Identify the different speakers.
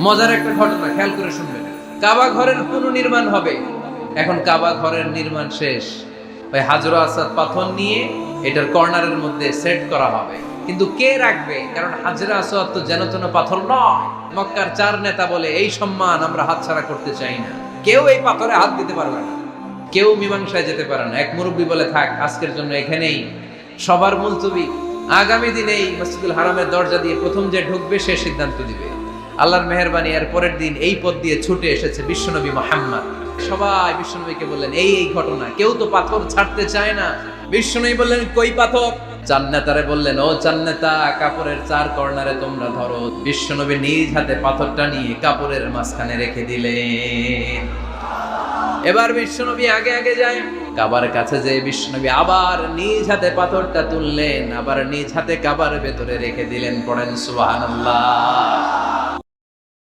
Speaker 1: মজার একটা ঘটনা খেয়াল করে শুনবেন। কাবা ঘরের পুনর্নির্মাণ হবে, এখন কাবা ঘরের নির্মাণ শেষ, ওই হাজর আসওয়াদ পাথর নিয়ে এটার কর্নারের মধ্যে সেট করা হবে। কিন্তু কে রাখবে? কারণ হাজরা আসওয়াদ তো যেন তেন পাথর নয়। মক্কার 4 নেতা বলে এই সম্মান আমরা হাতছাড়া করতে চাই না, কেউ এই পাথরে হাত দিতে পারবে না, কেউ মীমাংসায় যেতে পারে না। এক মুরব্বী বলে, থাক আজকের জন্য এখানেই সবার মুলতবি, আগামী দিনে এই মসজিদুল হারামের দরজা দিয়ে প্রথম যে ঢুকবে সে সিদ্ধান্ত দিবে। আল্লাহর মেহেরবানি, এর পরের দিন এই পথ দিয়ে ছুটে এসেছে বিশ্বনবী মুহাম্মদ। সবাই বিশ্বনবীকে বললেন এই এই ঘটনা, কেউ তো পাথর ছাড়তে চায় না। বিশ্বনবী বললেন কই পাথর? জান্নাতারে বললেন, ও জান্নাতা, কাপড়ের 4 কর্নারে তোমরা ধরো। বিশ্বনবী নিজ হাতে পাথরটা নিয়ে কাপড়ের মাঝখানে রেখে দিলেন। এবার বিশ্বনবী আগে আগে যায়, কাবার কাছে যে বিশ্বনবী আবার নিজ হাতে পাথরটা তুললেন, আবার নিজ হাতে কাবার ভেতরে রেখে দিলেন। পড়েন সুবহানাল্লাহ।